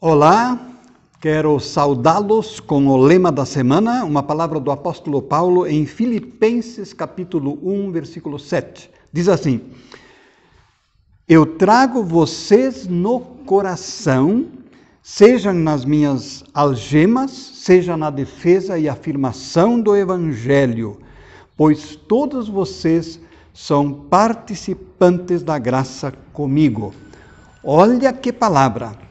Olá, quero saudá-los com o lema da semana, uma palavra do apóstolo Paulo em Filipenses capítulo 1, versículo 7. Diz assim: Eu trago vocês no coração, seja nas minhas algemas, seja na defesa e afirmação do Evangelho, pois todos vocês são participantes da graça comigo. Olha que palavra!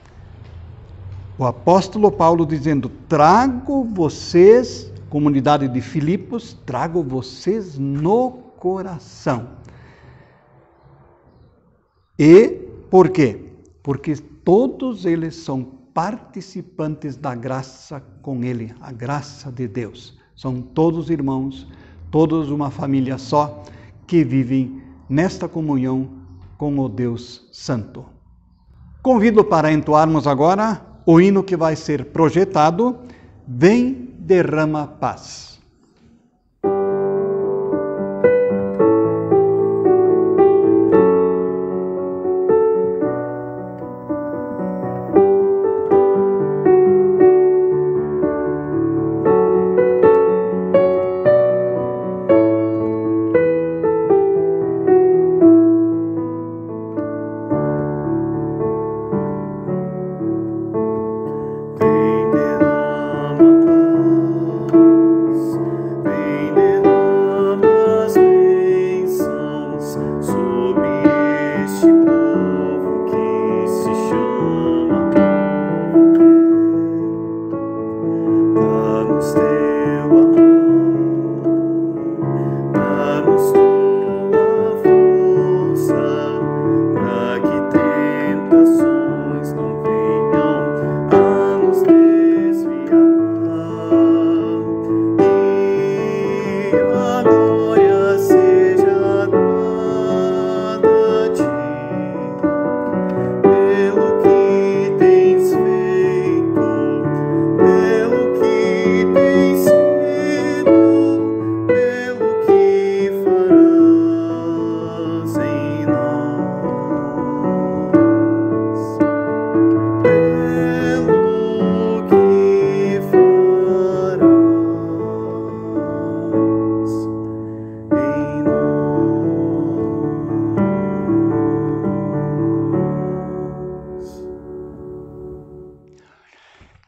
O apóstolo Paulo dizendo, trago vocês, comunidade de Filipos, trago vocês no coração. E por quê? Porque todos eles são participantes da graça com ele, a graça de Deus. São todos irmãos, todos uma família só, que vivem nesta comunhão com o Deus Santo. Convido para entoarmos agora o hino que vai ser projetado, Vem, derrama paz.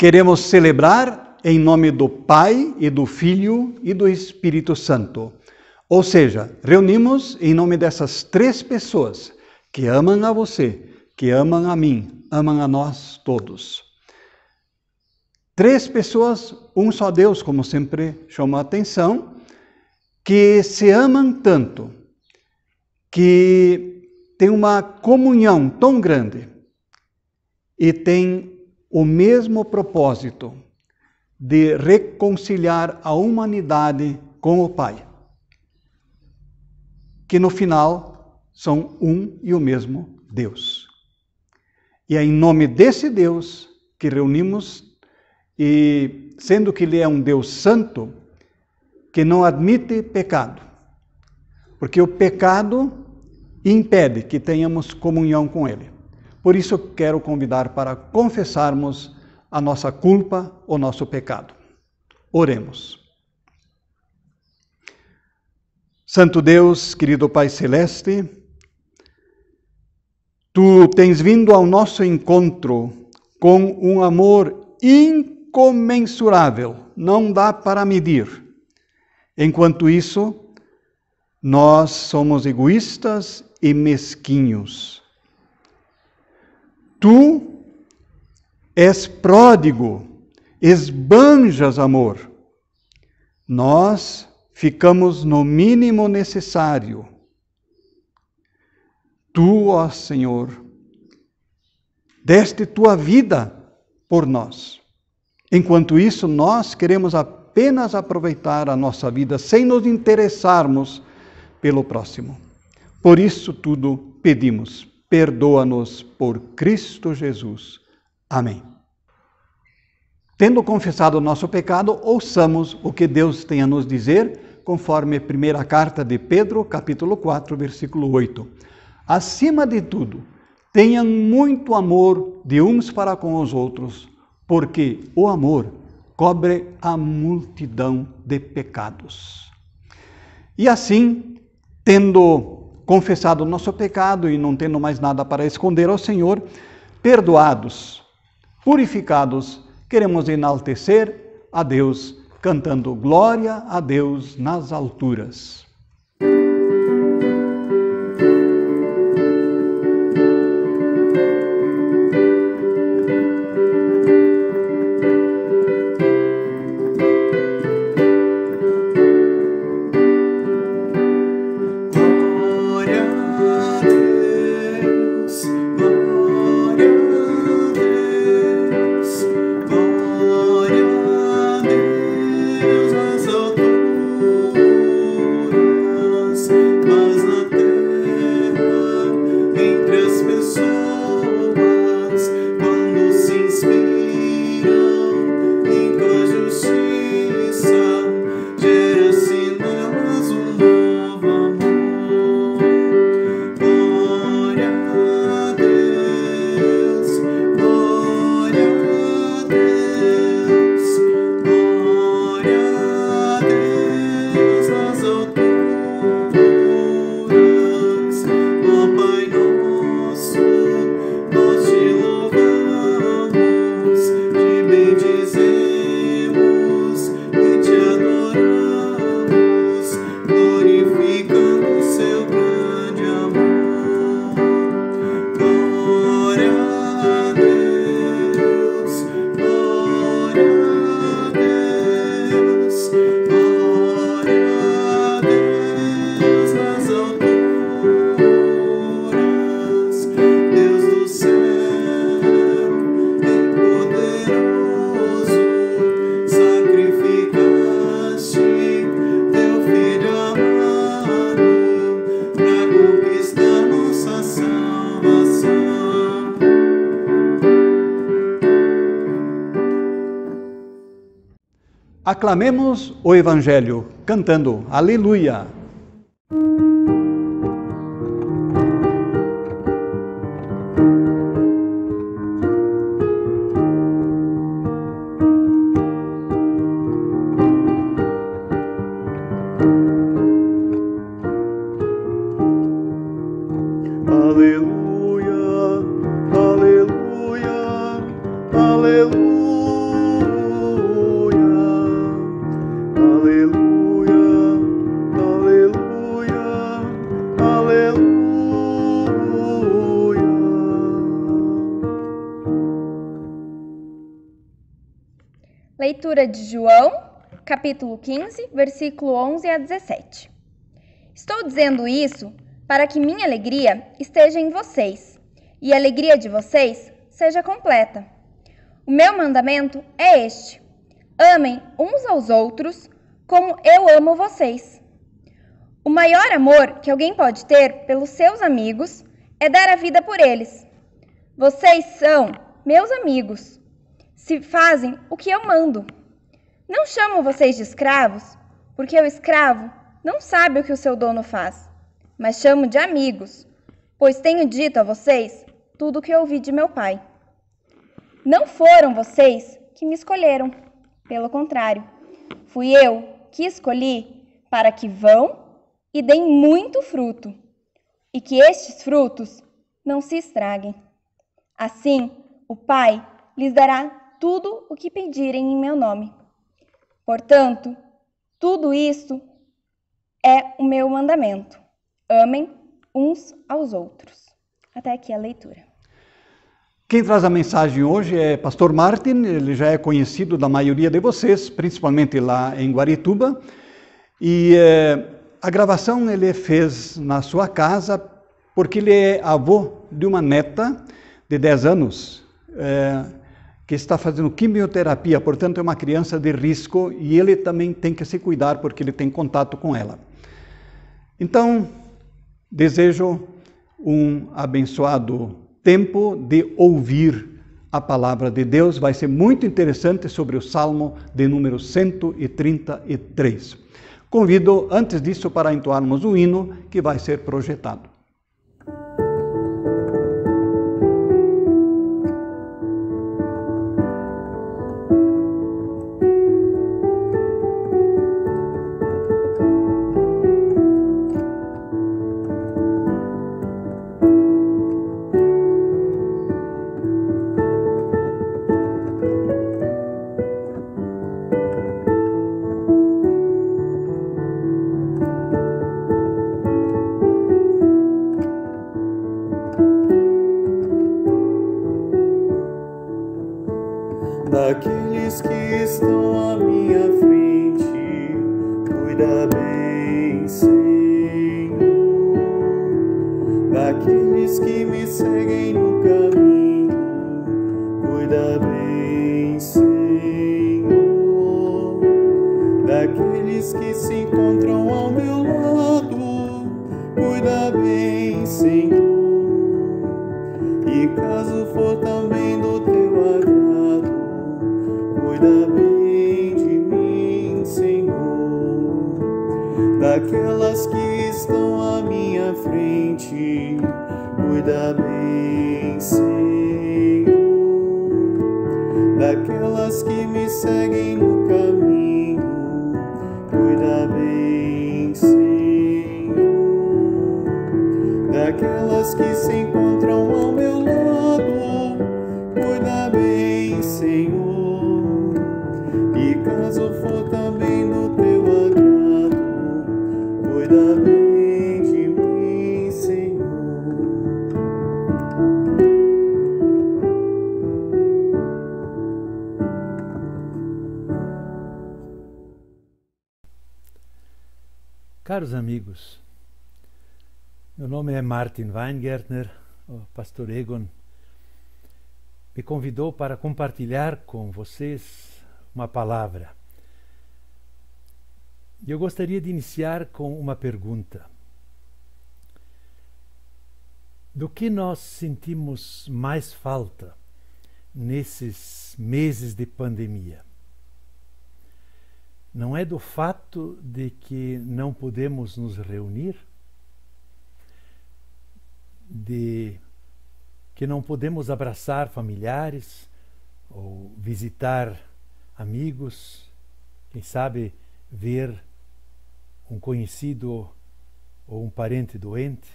Queremos celebrar em nome do Pai e do Filho e do Espírito Santo. Ou seja, reunimos em nome dessas três pessoas que amam a você, que amam a mim, amam a nós todos. Três pessoas, um só Deus, como sempre chama a atenção, que se amam tanto, que tem uma comunhão tão grande e tem o mesmo propósito de reconciliar a humanidade com o Pai, que no final são um e o mesmo Deus. E é em nome desse Deus que reunimos, e sendo que Ele é um Deus santo, que não admite pecado, porque o pecado impede que tenhamos comunhão com Ele. Por isso eu quero convidar para confessarmos a nossa culpa, o nosso pecado. Oremos. Santo Deus, querido Pai Celeste, Tu tens vindo ao nosso encontro com um amor incomensurável, não dá para medir. Enquanto isso, nós somos egoístas e mesquinhos. Tu és pródigo, esbanjas amor. Nós ficamos no mínimo necessário. Tu, ó Senhor, deste tua vida por nós. Enquanto isso, nós queremos apenas aproveitar a nossa vida sem nos interessarmos pelo próximo. Por isso tudo pedimos. Perdoa-nos por Cristo Jesus. Amém. Tendo confessado o nosso pecado, ouçamos o que Deus tem a nos dizer, conforme a primeira carta de Pedro, capítulo 4, versículo 8. Acima de tudo, tenham muito amor de uns para com os outros, porque o amor cobre a multidão de pecados. E assim, tendo confessado o nosso pecado e não tendo mais nada para esconder ao Senhor, perdoados, purificados, queremos enaltecer a Deus, cantando glória a Deus nas alturas. Aclamemos o Evangelho, cantando Aleluia! Leitura de João, capítulo 15, versículo 11 a 17. Estou dizendo isso para que minha alegria esteja em vocês e a alegria de vocês seja completa. O meu mandamento é este: amem uns aos outros como eu amo vocês. O maior amor que alguém pode ter pelos seus amigos é dar a vida por eles. Vocês são meus amigos se fazem o que eu mando. Não chamo vocês de escravos, porque o escravo não sabe o que o seu dono faz, mas chamo de amigos, pois tenho dito a vocês tudo o que ouvi de meu Pai. Não foram vocês que me escolheram, pelo contrário, fui eu que escolhi para que vão e deem muito fruto, e que estes frutos não se estraguem. Assim, o Pai lhes dará tudo o que pedirem em meu nome. Portanto, tudo isto é o meu mandamento. Amem uns aos outros. Até aqui a leitura. Quem traz a mensagem hoje é Pastor Martin. Ele já é conhecido da maioria de vocês, principalmente lá em Guarituba. E a gravação ele fez na sua casa porque ele é avô de uma neta de 10 anos, que está fazendo quimioterapia, portanto é uma criança de risco e ele também tem que se cuidar porque ele tem contato com ela. Então, desejo um abençoado tempo de ouvir a palavra de Deus. Vai ser muito interessante sobre o Salmo de número 133. Convido, antes disso, para entoarmos o hino que vai ser projetado. estão à minha frente, cuida bem, Senhor, daqueles que me seguem no caminho, cuida bem, Senhor, daqueles que se encontram ao meu lado, cuida bem, Senhor, e caso for também do teu agrado, cuida bem de mim, Senhor, daquelas que estão à minha frente, cuida bem, Senhor, daquelas que me seguem no caminho, cuida bem, Senhor, daquelas que se encontram ao meu lado, cuida bem, Senhor, e caso for também do teu agrado, cuida bem de mim, Senhor. Caros amigos, meu nome é Martin Weingärtner. O pastor Egon me convidou para compartilhar com vocês uma palavra. E eu gostaria de iniciar com uma pergunta. Do que nós sentimos mais falta nesses meses de pandemia? Não é do fato de que não podemos nos reunir? De que não podemos abraçar familiares ou visitar amigos, quem sabe ver um conhecido ou um parente doente?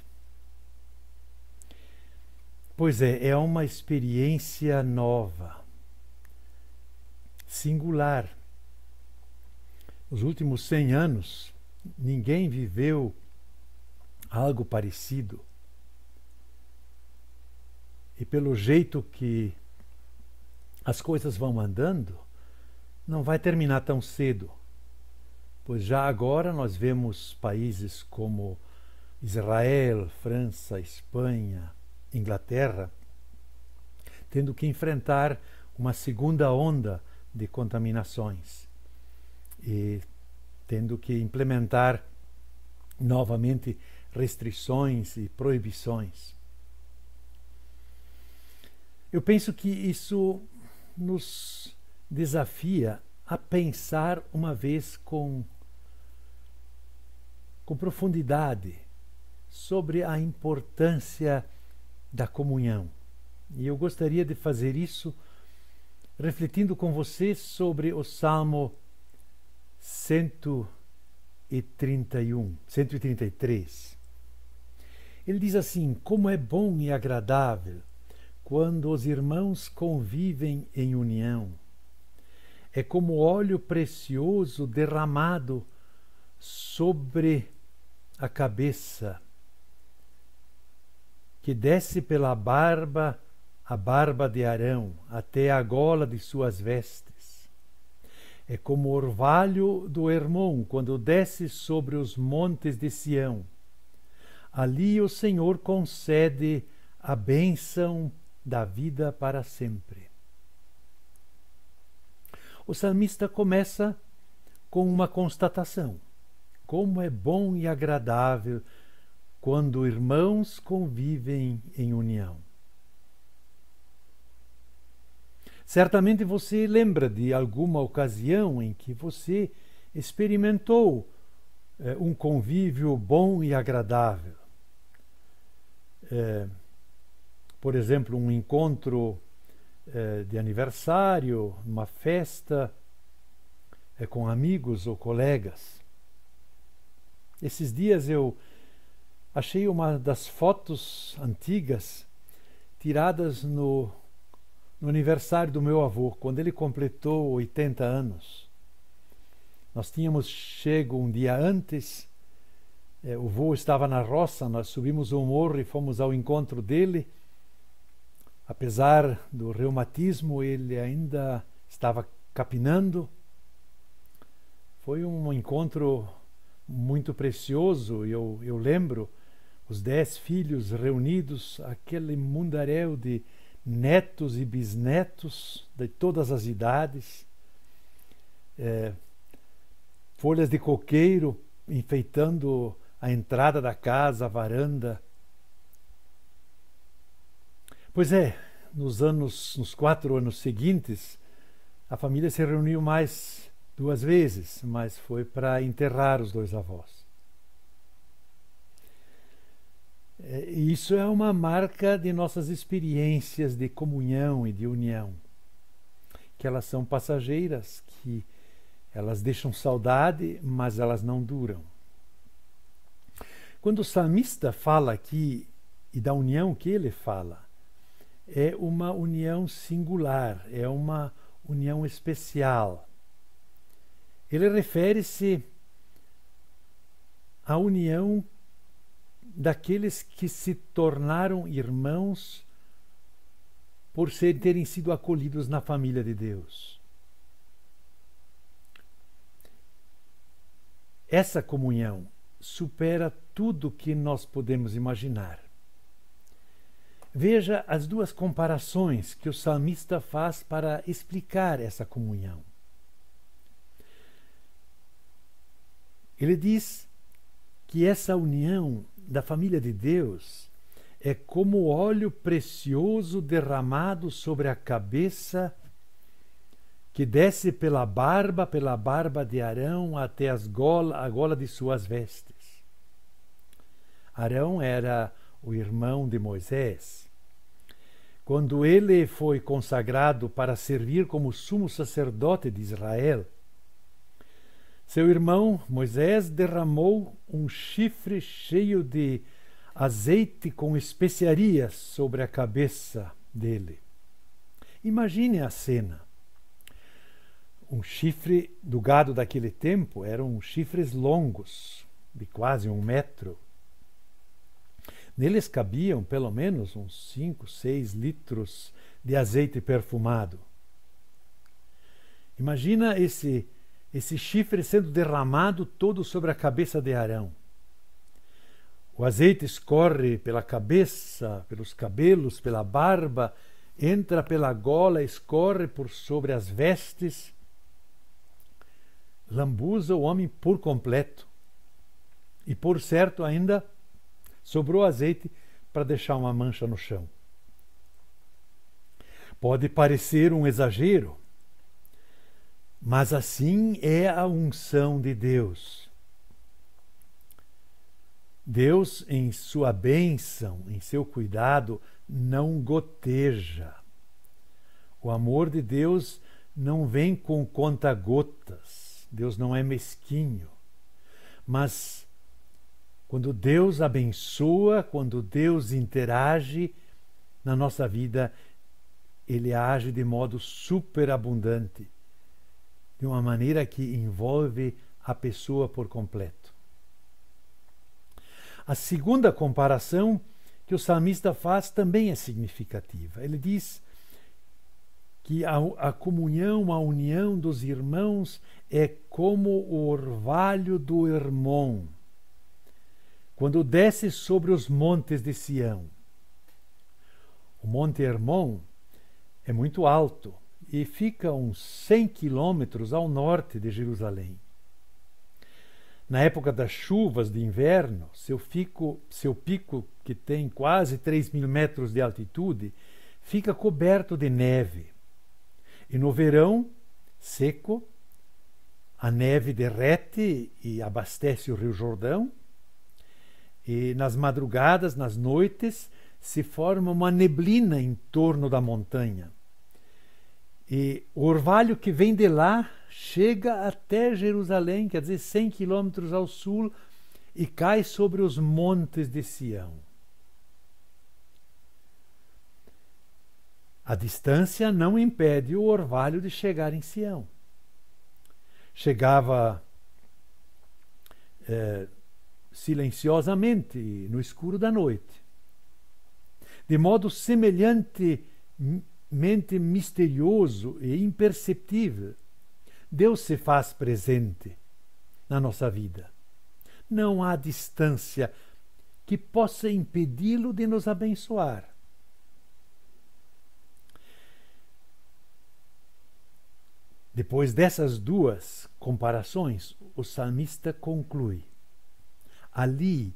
Pois é uma experiência nova, singular. Nos últimos 100 anos, ninguém viveu algo parecido. E pelo jeito que as coisas vão andando, não vai terminar tão cedo. Pois já agora nós vemos países como Israel, França, Espanha, Inglaterra, tendo que enfrentar uma segunda onda de contaminações e tendo que implementar novamente restrições e proibições. Eu penso que isso nos desafia a pensar uma vez com profundidade sobre a importância da comunhão. E eu gostaria de fazer isso refletindo com vocês sobre o Salmo 133. Ele diz assim: como é bom e agradável quando os irmãos convivem em união. É como óleo precioso derramado sobre a cabeça, que desce pela barba, a barba de Arão, até a gola de suas vestes. É como o orvalho do Hermon, quando desce sobre os montes de Sião. Ali o Senhor concede a bênção da vida para sempre. O salmista começa com uma constatação: como é bom e agradável quando irmãos convivem em união. Certamente você lembra de alguma ocasião em que você experimentou um convívio bom e agradável. Por exemplo, um encontro de aniversário, uma festa com amigos ou colegas. Esses dias eu achei uma das fotos antigas tiradas no aniversário do meu avô, quando ele completou 80 anos. Nós tínhamos chego um dia antes, o vô estava na roça, nós subimos o morro e fomos ao encontro dele. Apesar do reumatismo, ele ainda estava capinando. Foi um encontro muito precioso. Eu lembro os 10 filhos reunidos, aquele mundaréu de netos e bisnetos de todas as idades, folhas de coqueiro enfeitando a entrada da casa, a varanda. Pois é, nos 4 anos seguintes, a família se reuniu mais 2 vezes, mas foi para enterrar os 2 avós. Isso é uma marca de nossas experiências de comunhão e de união, que elas são passageiras, que elas deixam saudade, mas elas não duram. Quando o salmista fala aqui, e da união que ele fala, é uma união singular, é uma união especial. Ele refere-se à união daqueles que se tornaram irmãos por terem sido acolhidos na família de Deus. Essa comunhão supera tudo o que nós podemos imaginar. Veja as 2 comparações que o salmista faz para explicar essa comunhão. Ele diz que essa união da família de Deus é como óleo precioso derramado sobre a cabeça, que desce pela barba de Arão até a gola de suas vestes. Arão era o irmão de Moisés. Quando ele foi consagrado para servir como sumo sacerdote de Israel, seu irmão Moisés derramou um chifre cheio de azeite com especiarias sobre a cabeça dele. Imagine a cena. Um chifre do gado daquele tempo eram chifres longos, de quase 1 metro. Neles cabiam pelo menos uns 5, 6 litros de azeite perfumado. Imagina esse chifre sendo derramado todo sobre a cabeça de Arão. O azeite escorre pela cabeça, pelos cabelos, pela barba, entra pela gola, escorre por sobre as vestes, lambuza o homem por completo. E por certo ainda sobrou azeite para deixar uma mancha no chão. Pode parecer um exagero, mas assim é a unção de Deus. Deus, em sua bênção, em seu cuidado, não goteja. O amor de Deus não vem com conta-gotas. Deus não é mesquinho. Mas quando Deus abençoa, quando Deus interage na nossa vida, Ele age de modo superabundante, de uma maneira que envolve a pessoa por completo. A segunda comparação que o salmista faz também é significativa. Ele diz que a comunhão, a união dos irmãos é como o orvalho do Hermon, quando desce sobre os montes de Sião. O Monte Hermon é muito alto e fica uns 100 quilômetros ao norte de Jerusalém. Na época das chuvas de inverno, seu pico, que tem quase 3.000 metros de altitude, fica coberto de neve. E no verão, seco, a neve derrete e abastece o Rio Jordão. E nas madrugadas, nas noites, se forma uma neblina em torno da montanha. E o orvalho que vem de lá chega até Jerusalém, quer dizer, 100 quilômetros ao sul, e cai sobre os montes de Sião. A distância não impede o orvalho de chegar em Sião. Chegava silenciosamente no escuro da noite, de modo semelhantemente misterioso e imperceptível Deus se faz presente na nossa vida. Não há distância que possa impedi-lo de nos abençoar. Depois dessas duas comparações, o salmista conclui: ali,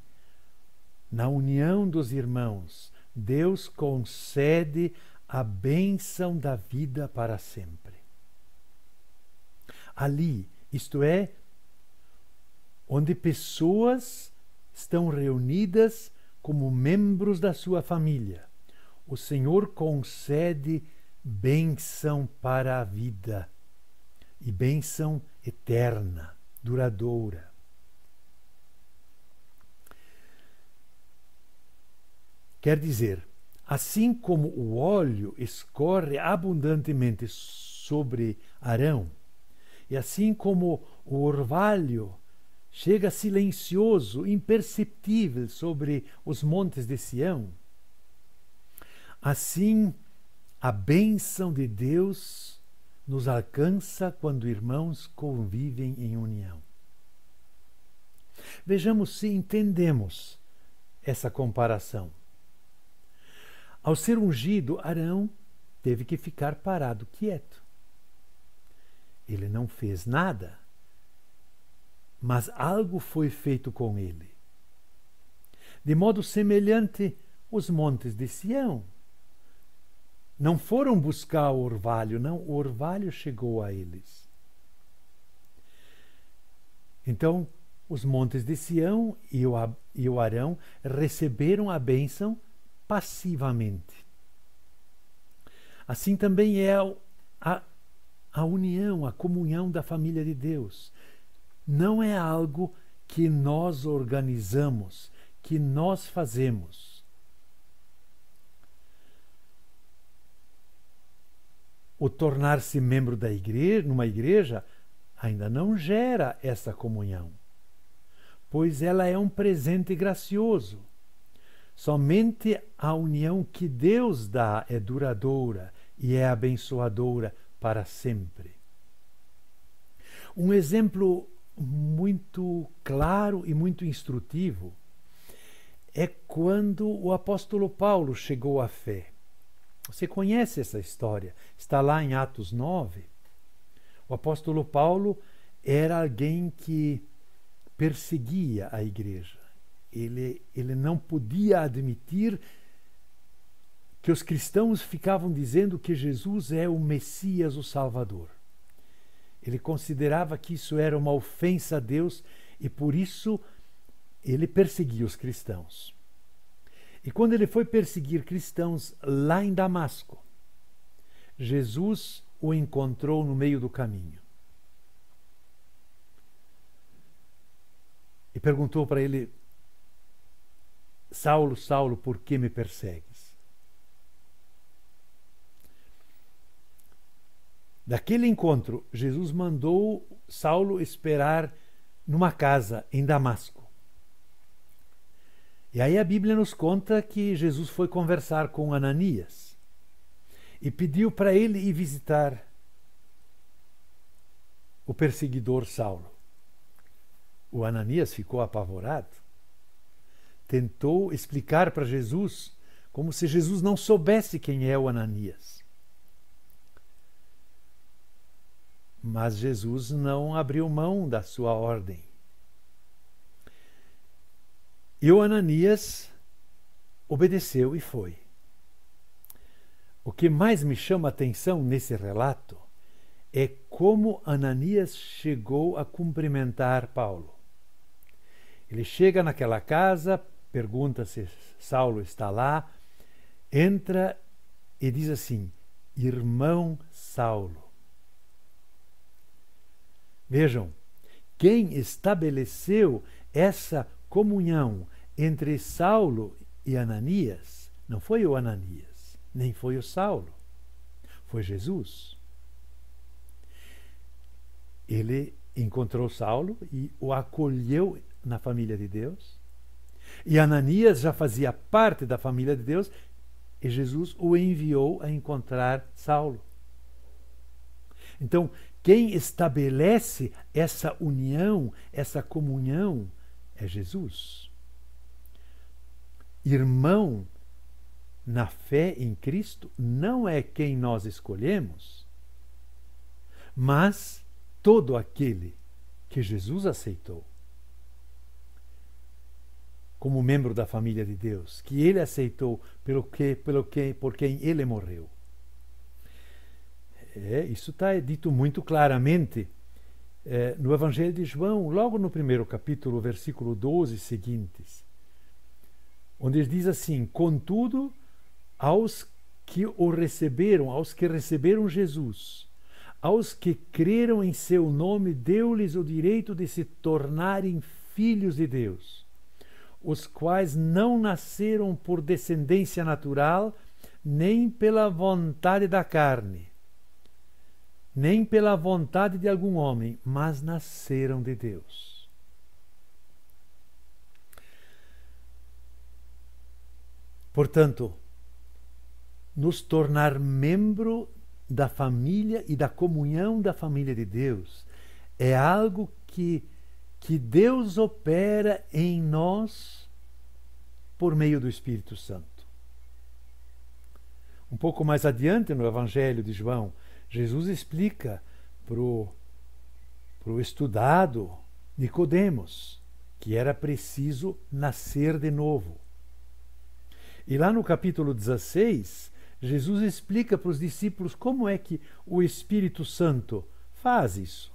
na união dos irmãos, Deus concede a bênção da vida para sempre. Ali, isto é, onde pessoas estão reunidas como membros da sua família, o Senhor concede bênção para a vida e bênção eterna, duradoura. Quer dizer, assim como o óleo escorre abundantemente sobre Arão, e assim como o orvalho chega silencioso, imperceptível sobre os montes de Sião, assim a bênção de Deus nos alcança quando irmãos convivem em união. Vejamos se entendemos essa comparação. Ao ser ungido, Arão teve que ficar parado, quieto. Ele não fez nada, mas algo foi feito com ele. De modo semelhante, os montes de Sião não foram buscar o orvalho, não, o orvalho chegou a eles. Então, os montes de Sião e o Arão receberam a bênção passivamente. Assim também é a união, a comunhão da família de Deus. Não é algo que nós organizamos, que nós fazemos. O tornar-se membro da igreja, numa igreja, ainda não gera essa comunhão, pois ela é um presente gracioso. Somente a união que Deus dá é duradoura e é abençoadora para sempre. Um exemplo muito claro e muito instrutivo é quando o apóstolo Paulo chegou à fé. Você conhece essa história, está lá em Atos 9. O apóstolo Paulo era alguém que perseguia a igreja. Ele não podia admitir que os cristãos ficavam dizendo que Jesus é o Messias, o Salvador. Ele considerava que isso era uma ofensa a Deus e por isso ele perseguia os cristãos. E quando ele foi perseguir cristãos lá em Damasco, Jesus o encontrou no meio do caminho e perguntou para ele: Saulo, Saulo, por que me persegues? Daquele encontro, Jesus mandou Saulo esperar numa casa em Damasco. E aí a Bíblia nos conta que Jesus foi conversar com Ananias e pediu para ele ir visitar o perseguidor Saulo. O Ananias ficou apavorado. Tentou explicar para Jesus, como se Jesus não soubesse quem é o Ananias. Mas Jesus não abriu mão da sua ordem. E o Ananias obedeceu e foi. O que mais me chama a atenção nesse relato é como Ananias chegou a cumprimentar Paulo. Ele chega naquela casa, pergunta se Saulo está lá, entra e diz assim: irmão Saulo. Vejam, quem estabeleceu essa comunhão entre Saulo e Ananias não foi o Ananias, nem foi o Saulo, foi Jesus. Ele encontrou Saulo e o acolheu na família de Deus. E Ananias já fazia parte da família de Deus e Jesus o enviou a encontrar Saulo. Então, quem estabelece essa união, essa comunhão, é Jesus. Irmão na fé em Cristo não é quem nós escolhemos, mas todo aquele que Jesus aceitou como membro da família de Deus, que ele aceitou por quem ele morreu. Isso está dito muito claramente no Evangelho de João, logo no primeiro capítulo, versículo 12 seguintes, onde ele diz assim: contudo, aos que o receberam, aos que receberam Jesus, aos que creram em seu nome, deu-lhes o direito de se tornarem filhos de Deus, os quais não nasceram por descendência natural, nem pela vontade da carne, nem pela vontade de algum homem, mas nasceram de Deus. Portanto, nos tornar membro da família e da comunhão da família de Deus é algo que Deus opera em nós por meio do Espírito Santo. Um pouco mais adiante no Evangelho de João, Jesus explica para o estudado Nicodemos que era preciso nascer de novo. E lá no capítulo 16, Jesus explica para os discípulos como é que o Espírito Santo faz isso.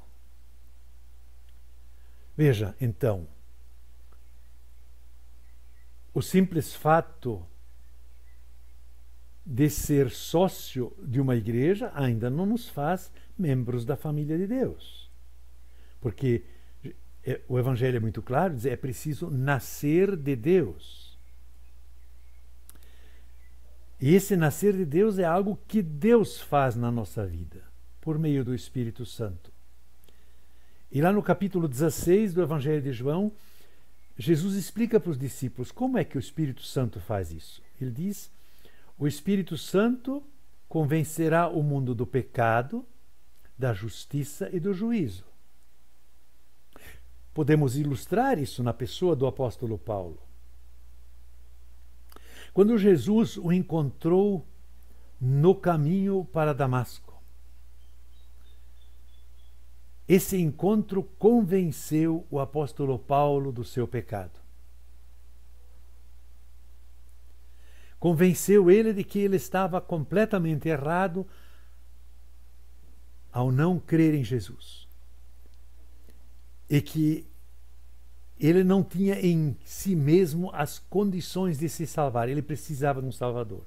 Veja, então, o simples fato de ser sócio de uma igreja ainda não nos faz membros da família de Deus. Porque o Evangelho é muito claro, diz, é preciso nascer de Deus. E esse nascer de Deus é algo que Deus faz na nossa vida, por meio do Espírito Santo. E lá no capítulo 16 do Evangelho de João, Jesus explica para os discípulos como é que o Espírito Santo faz isso. Ele diz: o Espírito Santo convencerá o mundo do pecado, da justiça e do juízo. Podemos ilustrar isso na pessoa do apóstolo Paulo. Quando Jesus o encontrou no caminho para Damasco, esse encontro convenceu o apóstolo Paulo do seu pecado. Convenceu ele de que ele estava completamente errado ao não crer em Jesus. E que ele não tinha em si mesmo as condições de se salvar. Ele precisava de um Salvador.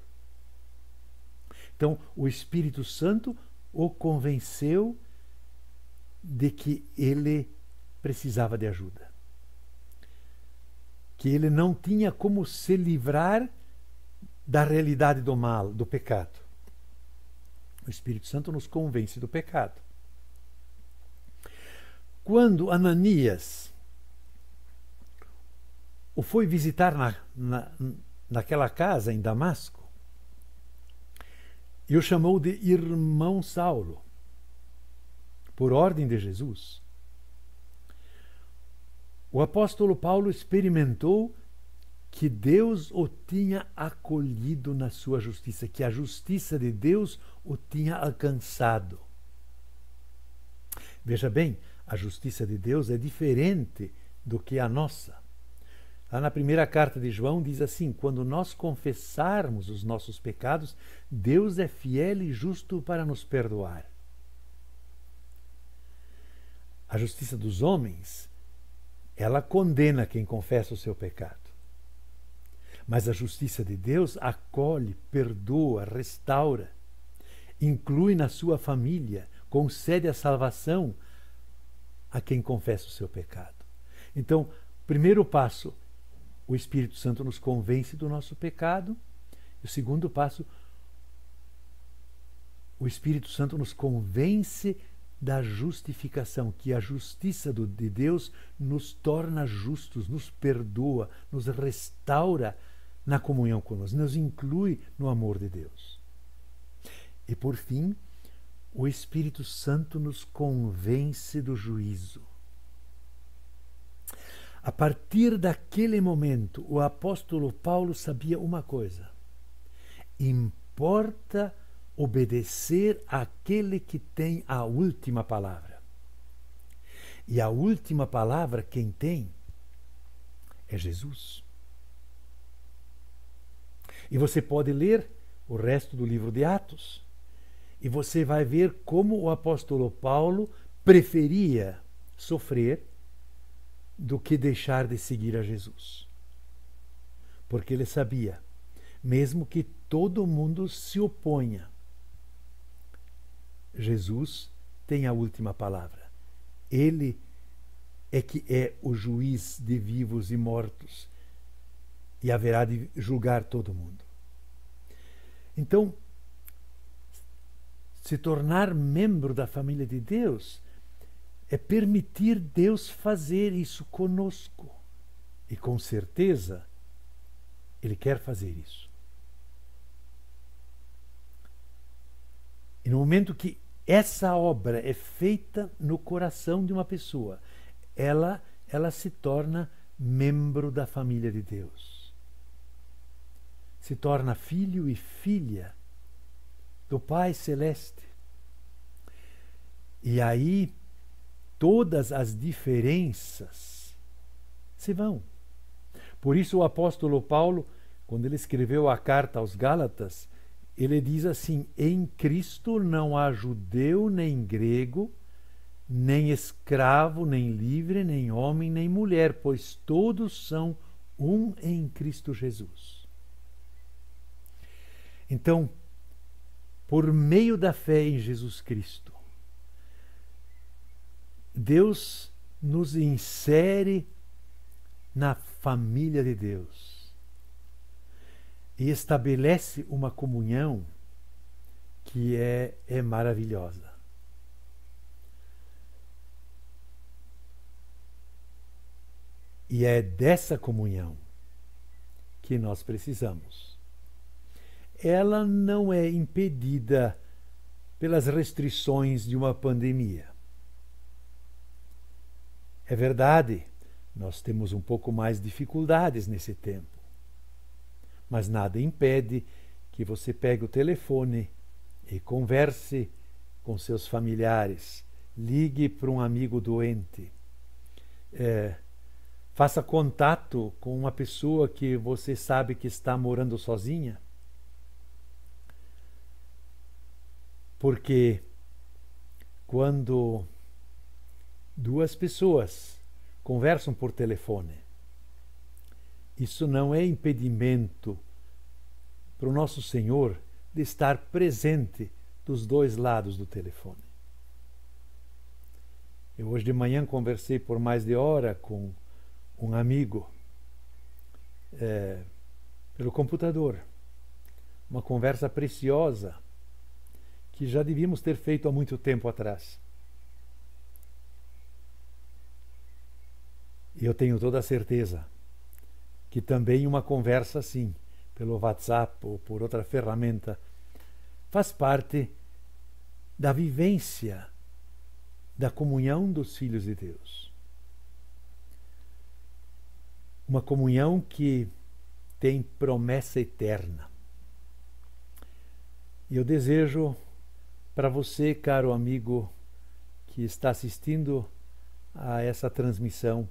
Então, o Espírito Santo o convenceu de que ele precisava de ajuda. Que ele não tinha como se livrar da realidade do mal, do pecado. O Espírito Santo nos convence do pecado. Quando Ananias o foi visitar naquela casa em Damasco, e o chamou de irmão Saulo, por ordem de Jesus, o apóstolo Paulo experimentou que Deus o tinha acolhido na sua justiça, que a justiça de Deus o tinha alcançado. Veja bem, a justiça de Deus é diferente do que a nossa. Lá na primeira carta de João diz assim: quando nós confessarmos os nossos pecados, Deus é fiel e justo para nos perdoar. A justiça dos homens, ela condena quem confessa o seu pecado. Mas a justiça de Deus acolhe, perdoa, restaura, inclui na sua família, concede a salvação a quem confessa o seu pecado. Então, primeiro passo, o Espírito Santo nos convence do nosso pecado. E o segundo passo, o Espírito Santo nos convence da justificação, que a justiça de Deus nos torna justos, nos perdoa, nos restaura na comunhão conosco, nos inclui no amor de Deus. E por fim, o Espírito Santo nos convence do juízo. A partir daquele momento, o apóstolo Paulo sabia uma coisa: importa obedecer àquele que tem a última palavra. E a última palavra, quem tem, é Jesus. E você pode ler o resto do livro de Atos, e você vai ver como o apóstolo Paulo preferia sofrer do que deixar de seguir a Jesus. Porque ele sabia, mesmo que todo mundo se oponha, Jesus tem a última palavra. Ele é que é o juiz de vivos e mortos e haverá de julgar todo mundo. Então, se tornar membro da família de Deus é permitir Deus fazer isso conosco. E com certeza, Ele quer fazer isso. E no momento que essa obra é feita no coração de uma pessoa, ela se torna membro da família de Deus. Se torna filho e filha do Pai Celeste. E aí todas as diferenças se vão. Por isso o apóstolo Paulo, quando ele escreveu a carta aos Gálatas, ele diz assim: em Cristo não há judeu nem grego, nem escravo, nem livre, nem homem, nem mulher, pois todos são um em Cristo Jesus. Então, por meio da fé em Jesus Cristo, Deus nos insere na família de Deus e estabelece uma comunhão que é maravilhosa. E é dessa comunhão que nós precisamos. Ela não é impedida pelas restrições de uma pandemia. É verdade, nós temos um pouco mais de dificuldades nesse tempo. Mas nada impede que você pegue o telefone e converse com seus familiares, ligue para um amigo doente, faça contato com uma pessoa que você sabe que está morando sozinha. Porque quando duas pessoas conversam por telefone, isso não é impedimento para o nosso Senhor de estar presente dos dois lados do telefone. Eu hoje de manhã conversei por mais de hora com um amigo pelo computador. Uma conversa preciosa que já devíamos ter feito há muito tempo atrás. E eu tenho toda a certeza que também uma conversa assim, pelo WhatsApp ou por outra ferramenta, faz parte da vivência da comunhão dos filhos de Deus. Uma comunhão que tem promessa eterna. E eu desejo para você, caro amigo, que está assistindo a essa transmissão,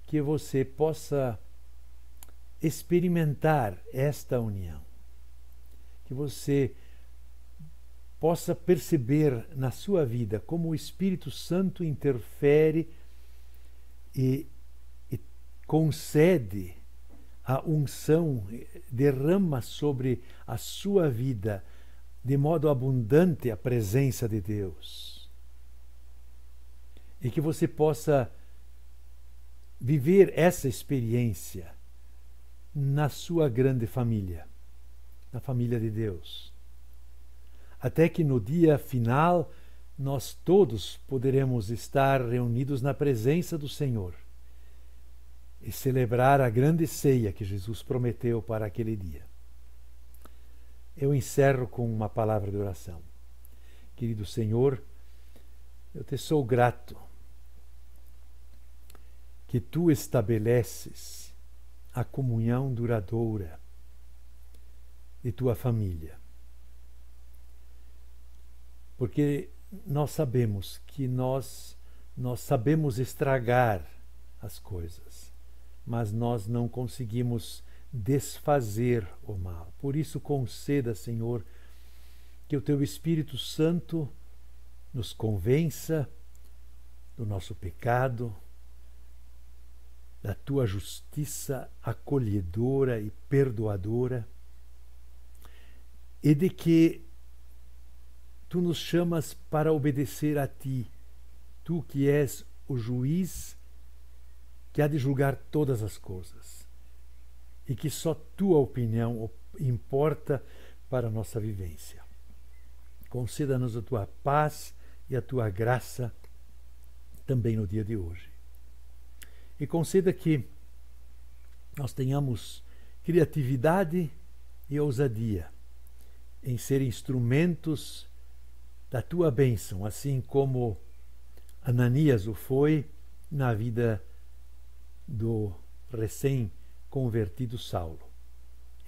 que você possa experimentar esta união, que você possa perceber na sua vida como o Espírito Santo interfere e concede a unção, derrama sobre a sua vida de modo abundante a presença de Deus. E que você possa viver essa experiência na sua grande família, na família de Deus. Até que no dia final nós todos poderemos estar reunidos na presença do Senhor e celebrar a grande ceia que Jesus prometeu para aquele dia. Eu encerro com uma palavra de oração. Querido Senhor, eu te sou grato que tu estabeleces a comunhão duradoura de tua família. Porque nós sabemos que nós sabemos estragar as coisas, mas nós não conseguimos desfazer o mal. Por isso conceda, Senhor, que o teu Espírito Santo nos convença do nosso pecado, da tua justiça acolhedora e perdoadora, e de que tu nos chamas para obedecer a ti, tu que és o juiz que há de julgar todas as coisas, e que só tua opinião importa para a nossa vivência. Conceda-nos a tua paz e a tua graça também no dia de hoje. E conceda que nós tenhamos criatividade e ousadia em ser instrumentos da tua bênção, assim como Ananias o foi na vida do recém-convertido Saulo.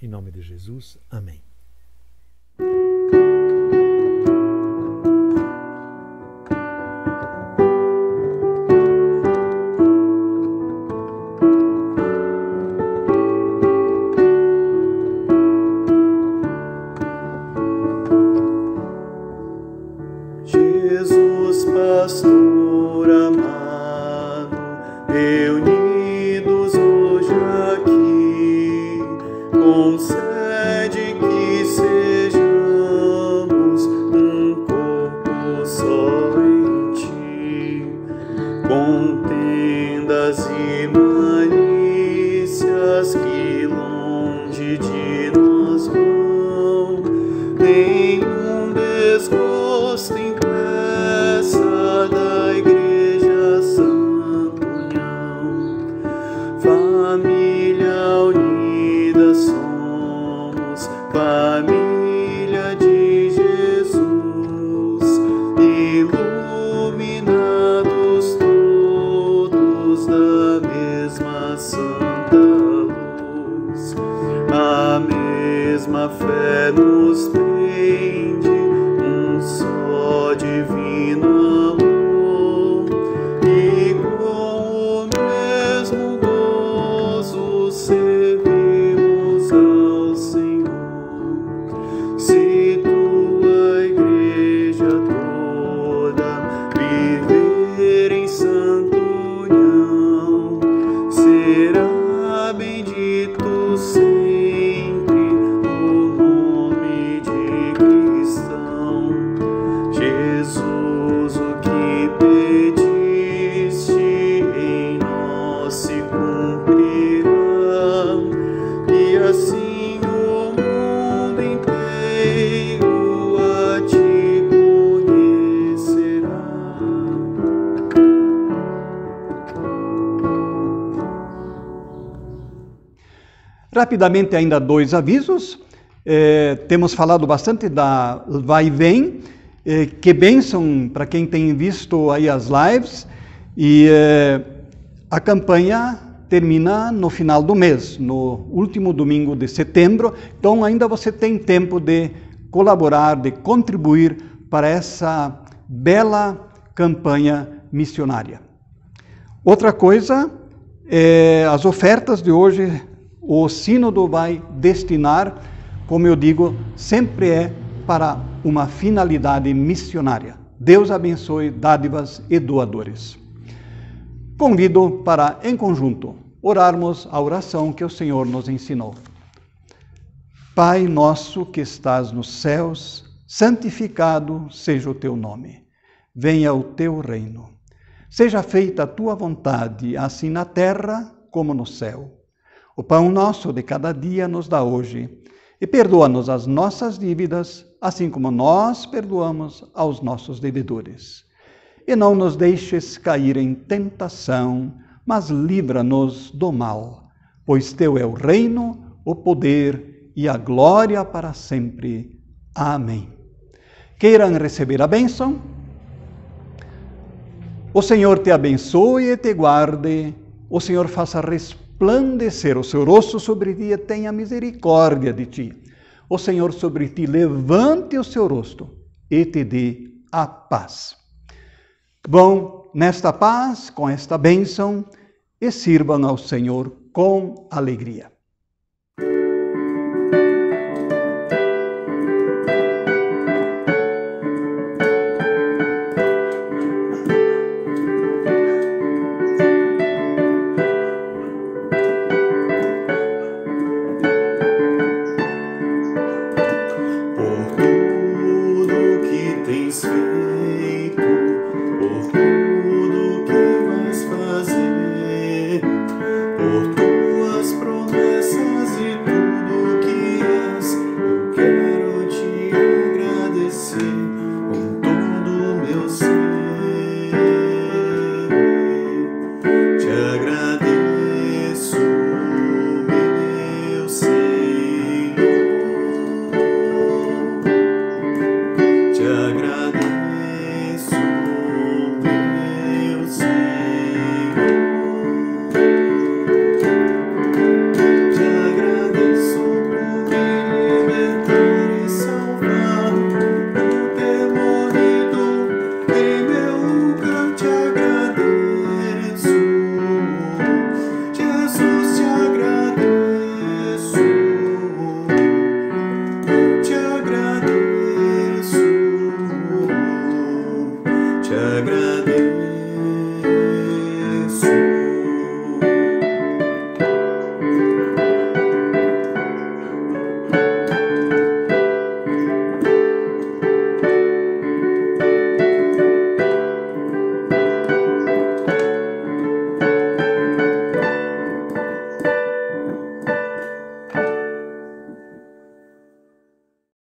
Em nome de Jesus, amém. Jesus, pastor amado, reunidos hoje aqui, concede que sejamos um corpo só em ti, contendas e malícias que longe de nós vão, nenhum desgosto da Igreja Santa União. Família unida somos, família de Jesus, iluminados todos da mesma santa luz. A mesma fé nos prende, um só divino amor, e com o mesmo gozo servimos ao Senhor. Se tua Igreja toda viver em santa união, será bendito sempre o nome de cristão. Jesus, o que pediste em nós se cumprirá, e assim o mundo inteiro a ti conhecerá. Rapidamente, ainda 2 avisos. Temos falado bastante da Vai e Vem. Que bênção para quem tem visto aí as lives. E a campanha termina no final do mês, no último domingo de setembro. Então ainda você tem tempo de colaborar, de contribuir para essa bela campanha missionária. Outra coisa, as ofertas de hoje, o Sínodo vai destinar, como eu digo, sempre é para uma finalidade missionária. Deus abençoe dádivas e doadores. Convido para, em conjunto, orarmos a oração que o Senhor nos ensinou. Pai nosso que estás nos céus, santificado seja o teu nome. Venha o teu reino. Seja feita a tua vontade, assim na terra como no céu. O pão nosso de cada dia nos dá hoje, e perdoa-nos as nossas dívidas, assim como nós perdoamos aos nossos devedores. E não nos deixes cair em tentação, mas livra-nos do mal, pois teu é o reino, o poder e a glória para sempre. Amém. queiram receber a bênção. O Senhor te abençoe e te guarde. O Senhor faça resplandecer o seu rosto sobre ti e tenha misericórdia de ti. O Senhor sobre ti levante o seu rosto e te dê a paz. Vão nesta paz, com esta bênção, e sirvam ao Senhor com alegria.